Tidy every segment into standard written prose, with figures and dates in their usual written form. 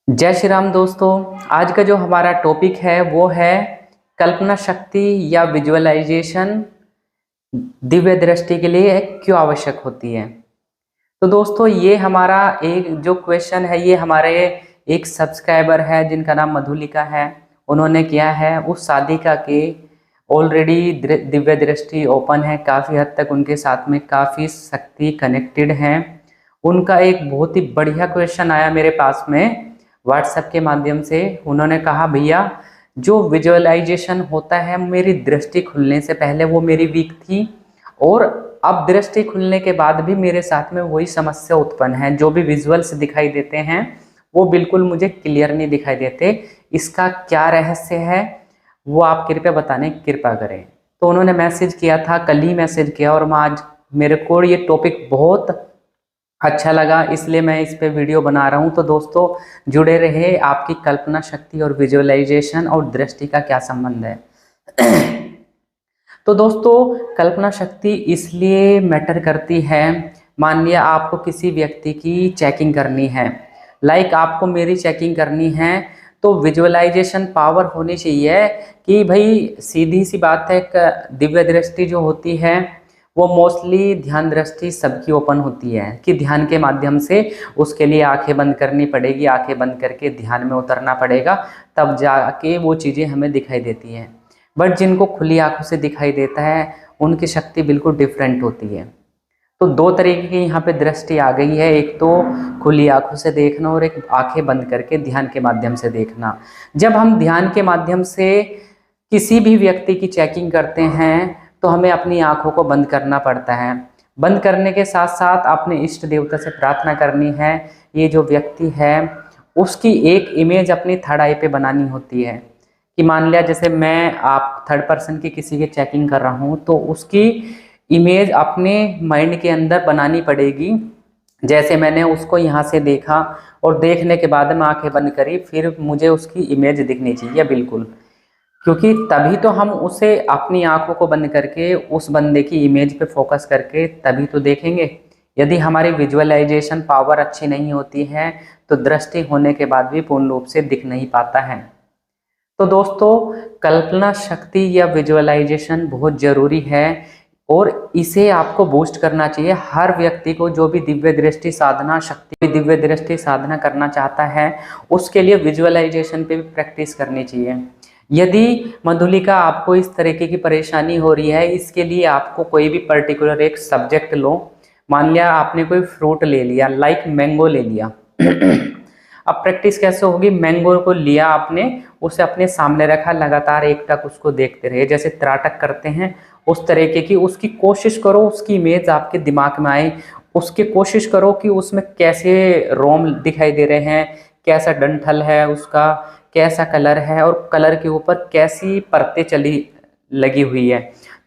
जय श्री राम दोस्तों। आज का जो हमारा टॉपिक है वो है कल्पना शक्ति या विजुअलाइजेशन दिव्य दृष्टि के लिए क्यों आवश्यक होती है। तो दोस्तों ये हमारा एक जो क्वेश्चन है ये हमारे एक सब्सक्राइबर है जिनका नाम मधुलिका है। उन्होंने किया है उस साधिका के ऑलरेडी दिव्य दृष्टि ओपन है, काफ़ी हद तक उनके साथ में काफ़ी शक्ति कनेक्टेड है। उनका एक बहुत ही बढ़िया क्वेश्चन आया मेरे पास में व्हाट्सएप के माध्यम से। उन्होंने कहा भैया जो विजुअलाइजेशन होता है मेरी दृष्टि खुलने से पहले वो मेरी वीक थी और अब दृष्टि खुलने के बाद भी मेरे साथ में वही समस्या उत्पन्न है। जो भी विजुअल्स दिखाई देते हैं वो बिल्कुल मुझे क्लियर नहीं दिखाई देते। इसका क्या रहस्य है वो आप कृपया बताने की कृपा करें। तो उन्होंने मैसेज किया था, कल ही मैसेज किया और मैं आज मेरे को ये टॉपिक बहुत अच्छा लगा इसलिए मैं इस पे वीडियो बना रहा हूँ। तो दोस्तों जुड़े रहे। आपकी कल्पना शक्ति और विजुअलाइजेशन और दृष्टि का क्या संबंध है। तो दोस्तों कल्पना शक्ति इसलिए मैटर करती है, मान लिया आपको किसी व्यक्ति की चेकिंग करनी है, लाइक आपको मेरी चेकिंग करनी है, तो विजुअलाइजेशन पावर होनी चाहिए कि भाई सीधी सी बात है दिव्य दृष्टि जो होती है वो मोस्टली ध्यान दृष्टि सबकी ओपन होती है कि ध्यान के माध्यम से उसके लिए आंखें बंद करनी पड़ेगी, आंखें बंद करके ध्यान में उतरना पड़ेगा, तब जाके वो चीज़ें हमें दिखाई देती हैं। बट जिनको खुली आंखों से दिखाई देता है उनकी शक्ति बिल्कुल डिफरेंट होती है। तो दो तरीके की यहाँ पे दृष्टि आ गई है, एक तो खुली आंखों से देखना और एक आंखें बंद करके ध्यान के माध्यम से देखना। जब हम ध्यान के माध्यम से किसी भी व्यक्ति की चेकिंग करते हैं तो हमें अपनी आंखों को बंद करना पड़ता है। बंद करने के साथ साथ अपने इष्ट देवता से प्रार्थना करनी है, ये जो व्यक्ति है उसकी एक इमेज अपनी थर्ड आई पे बनानी होती है कि मान लिया जैसे मैं आप थर्ड पर्सन की किसी की चेकिंग कर रहा हूँ तो उसकी इमेज अपने माइंड के अंदर बनानी पड़ेगी। जैसे मैंने उसको यहाँ से देखा और देखने के बाद में आंखें बंद करी, फिर मुझे उसकी इमेज दिखनी चाहिए बिल्कुल, क्योंकि तभी तो हम उसे अपनी आंखों को बंद करके उस बंदे की इमेज पे फोकस करके तभी तो देखेंगे। यदि हमारी विजुअलाइजेशन पावर अच्छी नहीं होती है तो दृष्टि होने के बाद भी पूर्ण रूप से दिख नहीं पाता है। तो दोस्तों कल्पना शक्ति या विजुअलाइजेशन बहुत जरूरी है और इसे आपको बूस्ट करना चाहिए। हर व्यक्ति को जो भी दिव्य दृष्टि साधना शक्ति दिव्य दृष्टि साधना करना चाहता है उसके लिए विजुअलाइजेशन पे भी प्रैक्टिस करनी चाहिए। यदि मधुलिका आपको इस तरीके की परेशानी हो रही है, इसके लिए आपको कोई भी पर्टिकुलर एक सब्जेक्ट लो। मान लिया आपने कोई फ्रूट ले लिया, लाइक मैंगो ले लिया। अब प्रैक्टिस कैसे होगी, मैंगो को लिया आपने, उसे अपने सामने रखा, लगातार एकटक उसको देखते रहे, जैसे त्राटक करते हैं उस तरीके की उसकी कोशिश करो, उसकी इमेज आपके दिमाग में आए। उसकी कोशिश करो कि उसमें कैसे रोम दिखाई दे रहे हैं, कैसा डंठल है उसका, कैसा कलर है और कलर के ऊपर कैसी परतें चली लगी हुई है।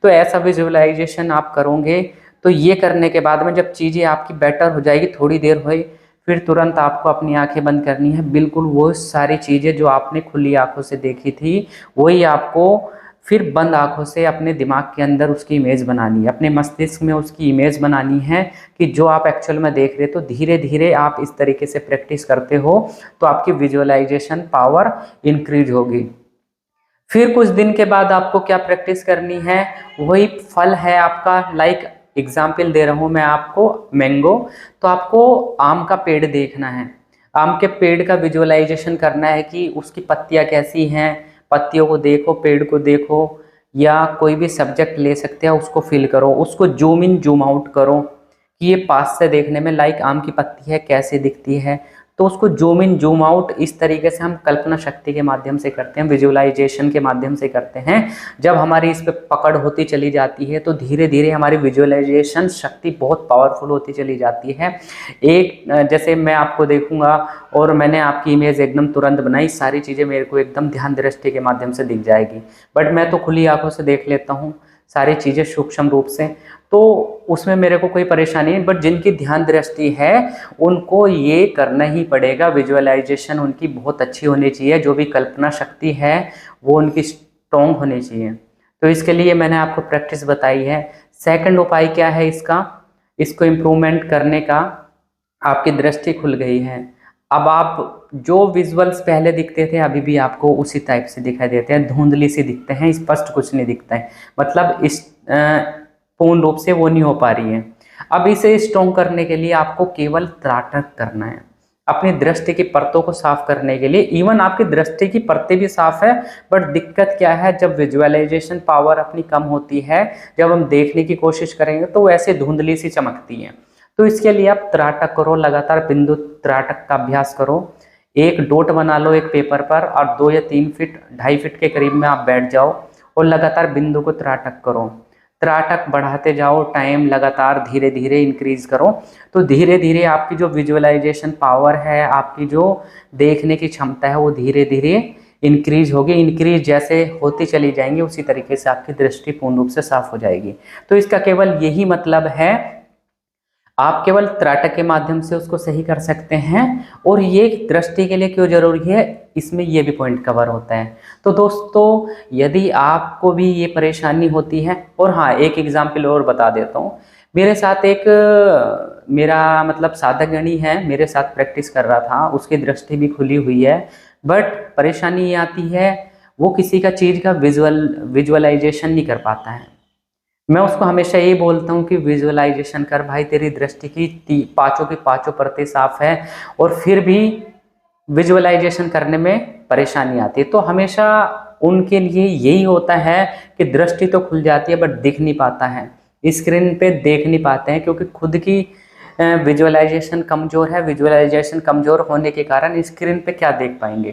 तो ऐसा विजुअलाइजेशन आप करोगे तो ये करने के बाद में जब चीज़ें आपकी बेटर हो जाएगी, थोड़ी देर हुई, फिर तुरंत आपको अपनी आंखें बंद करनी है। बिल्कुल वो सारी चीज़ें जो आपने खुली आंखों से देखी थी वही आपको फिर बंद आंखों से अपने दिमाग के अंदर उसकी इमेज बनानी है, अपने मस्तिष्क में उसकी इमेज बनानी है कि जो आप एक्चुअल में देख रहे। तो धीरे धीरे आप इस तरीके से प्रैक्टिस करते हो तो आपकी विजुअलाइजेशन पावर इंक्रीज होगी। फिर कुछ दिन के बाद आपको क्या प्रैक्टिस करनी है, वही फल है आपका, लाइक एग्जाम्पल दे रहा हूँ मैं आपको मैंगो। तो आपको आम का पेड़ देखना है, आम के पेड़ का विजुअलाइजेशन करना है कि उसकी पत्तियाँ कैसी हैं, पत्तियों को देखो, पेड़ को देखो, या कोई भी सब्जेक्ट ले सकते हैं उसको फिल करो, उसको जूम इन जूम आउट करो कि ये पास से देखने में लाइक आम की पत्ती है कैसे दिखती है। तो उसको जूम इन जूम आउट इस तरीके से हम कल्पना शक्ति के माध्यम से करते हैं, विजुअलाइजेशन के माध्यम से करते हैं। जब हमारी इस पे पकड़ होती चली जाती है तो धीरे धीरे हमारी विजुअलाइजेशन शक्ति बहुत पावरफुल होती चली जाती है। एक जैसे मैं आपको देखूंगा और मैंने आपकी इमेज एकदम तुरंत बनाई, सारी चीज़ें मेरे को एकदम ध्यान दृष्टि के माध्यम से दिख जाएगी। बट मैं तो खुली आंखों से देख लेता हूँ सारी चीज़ें सूक्ष्म रूप से, तो उसमें मेरे को कोई परेशानी नहीं। बट जिनकी ध्यान दृष्टि है उनको ये करना ही पड़ेगा, विजुअलाइजेशन उनकी बहुत अच्छी होनी चाहिए, जो भी कल्पना शक्ति है वो उनकी स्ट्रॉन्ग होनी चाहिए। तो इसके लिए मैंने आपको प्रैक्टिस बताई है। सेकंड उपाय क्या है इसका, इसको इम्प्रूवमेंट करने का, आपकी दृष्टि खुल गई है, अब आप जो विजुअल्स पहले दिखते थे अभी भी आपको उसी टाइप से दिखाई देते हैं, धुंधली से दिखते हैं, स्पष्ट कुछ नहीं दिखता है, मतलब इस पूर्ण रूप से वो नहीं हो पा रही है। अब इसे स्ट्रॉन्ग करने के लिए आपको केवल त्राटक करना है, अपनी दृष्टि की परतों को साफ करने के लिए। इवन आपकी दृष्टि की परतें भी साफ है, बट दिक्कत क्या है, जब विजुअलाइजेशन पावर अपनी कम होती है, जब हम देखने की कोशिश करेंगे तो वैसे धुंधली सी चमकती है। तो इसके लिए आप त्राटक करो, लगातार बिंदु त्राटक का अभ्यास करो। एक डॉट बना लो एक पेपर पर और 2 या 3 फीट 2.5 फीट के करीब में आप बैठ जाओ और लगातार बिंदु को त्राटक करो। त्राटक बढ़ाते जाओ, टाइम लगातार धीरे धीरे इंक्रीज करो। तो धीरे धीरे आपकी जो विजुअलाइजेशन पावर है, आपकी जो देखने की क्षमता है, वो धीरे धीरे इंक्रीज होगी। इंक्रीज जैसे होती चली जाएंगी उसी तरीके से आपकी दृष्टि पूर्ण रूप से साफ हो जाएगी। तो इसका केवल यही मतलब है, आप केवल त्राटक के माध्यम से उसको सही कर सकते हैं। और ये दृष्टि के लिए क्यों जरूरी है, इसमें ये भी पॉइंट कवर होता है। तो दोस्तों, यदि आपको भी ये परेशानी होती है, और हाँ एक एग्जाम्पल और बता देता हूँ। मेरे साथ एक मेरा मतलब साधक गणी है, मेरे साथ प्रैक्टिस कर रहा था, उसकी दृष्टि भी खुली हुई है, बट परेशानी ये आती है वो किसी का चीज़ का विजुअलाइजेशन नहीं कर पाता है। मैं उसको हमेशा ये बोलता हूँ कि विजुअलाइजेशन कर भाई, तेरी दृष्टि की पांचों की पांचों परतें साफ है और फिर भी विजुअलाइजेशन करने में परेशानी आती है। तो हमेशा उनके लिए यही होता है कि दृष्टि तो खुल जाती है बट दिख नहीं पाता है, स्क्रीन पे देख नहीं पाते हैं, क्योंकि खुद की विजुअलाइजेशन कमज़ोर है। विजुअलाइजेशन कमज़ोर होने के कारण स्क्रीन पे क्या देख पाएंगे,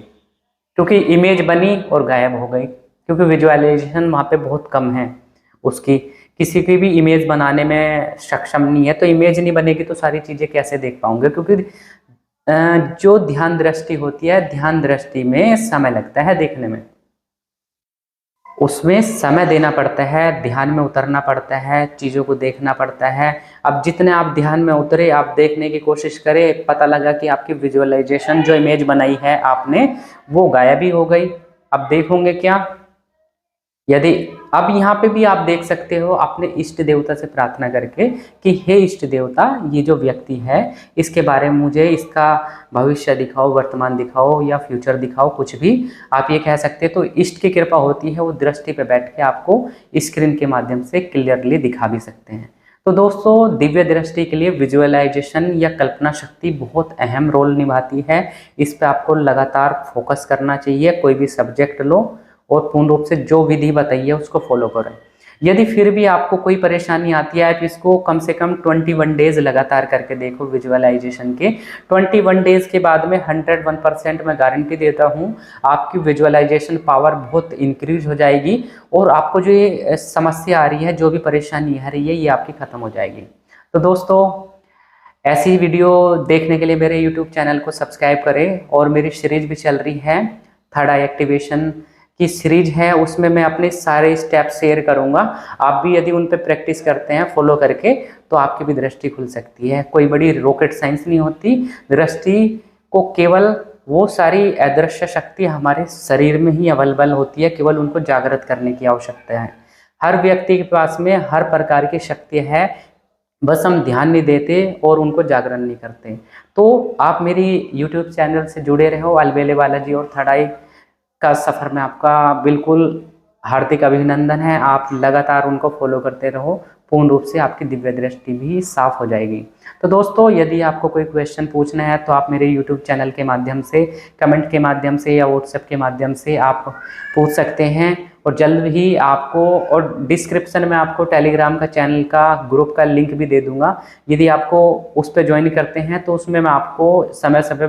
क्योंकि इमेज बनी और गायब हो गई, क्योंकि विजुअलाइजेशन वहाँ पे बहुत कम है उसकी। किसी की भी इमेज बनाने में सक्षम नहीं है, तो इमेज नहीं बनेगी तो सारी चीज़ें कैसे देख पाऊंगे, क्योंकि जो ध्यान दृष्टि होती है, ध्यान दृष्टि में समय लगता है देखने में, उसमें समय देना पड़ता है, ध्यान में उतरना पड़ता है, चीज़ों को देखना पड़ता है। अब जितने आप ध्यान में उतरे, आप देखने की कोशिश करें, पता लगा कि आपकी विजुअलाइजेशन जो इमेज बनाई है आपने, वो गायब ही हो गई। अब देखोगे क्या, यदि अब यहाँ पे भी आप देख सकते हो अपने इष्ट देवता से प्रार्थना करके कि हे इष्ट देवता, ये जो व्यक्ति है इसके बारे में मुझे इसका भविष्य दिखाओ, वर्तमान दिखाओ या फ्यूचर दिखाओ, कुछ भी आप ये कह सकते हैं। तो इष्ट की कृपा होती है, वो दृष्टि पे बैठ के आपको स्क्रीन के माध्यम से क्लियरली दिखा भी सकते हैं। तो दोस्तों, दिव्य दृष्टि के लिए विजुअलाइजेशन या कल्पना शक्ति बहुत अहम रोल निभाती है। इस पर आपको लगातार फोकस करना चाहिए। कोई भी सब्जेक्ट लो और पूर्ण रूप से जो विधि बताइए उसको फॉलो करें। यदि फिर भी आपको कोई परेशानी आती है, आप इसको कम से कम 21 डेज लगातार करके देखो विजुअलाइजेशन के। 21 डेज के बाद में 101% मैं गारंटी देता हूँ आपकी विजुअलाइजेशन पावर बहुत इंक्रीज हो जाएगी और आपको जो ये समस्या आ रही है, जो भी परेशानी आ रही है, ये आपकी ख़त्म हो जाएगी। तो दोस्तों, ऐसी ही वीडियो देखने के लिए मेरे यूट्यूब चैनल को सब्सक्राइब करें। और मेरी सीरीज भी चल रही है, थर्ड आई एक्टिवेशन की सीरीज है, उसमें मैं अपने सारे स्टेप शेयर करूंगा। आप भी यदि उन पे प्रैक्टिस करते हैं फॉलो करके, तो आपकी भी दृष्टि खुल सकती है। कोई बड़ी रॉकेट साइंस नहीं होती। दृष्टि को केवल वो सारी अदृश्य शक्ति हमारे शरीर में ही अवेलेबल होती है, केवल उनको जागृत करने की आवश्यकता है। हर व्यक्ति के पास में हर प्रकार की शक्ति है, बस हम ध्यान नहीं देते और उनको जागरण नहीं करते। तो आप मेरी यूट्यूब चैनल से जुड़े रहो। अलबेले बालाजी और थर्ड आई का सफ़र में आपका बिल्कुल हार्दिक अभिनंदन है। आप लगातार उनको फॉलो करते रहो, पूर्ण रूप से आपकी दिव्य दृष्टि भी साफ हो जाएगी। तो दोस्तों, यदि आपको कोई क्वेश्चन पूछना है तो आप मेरे यूट्यूब चैनल के माध्यम से, कमेंट के माध्यम से या व्हाट्सएप के माध्यम से आप पूछ सकते हैं। और जल्द ही आपको, और डिस्क्रिप्शन में आपको टेलीग्राम का चैनल का ग्रुप का लिंक भी दे दूंगा। यदि आपको उस पर ज्वाइन करते हैं तो उसमें मैं आपको समय समय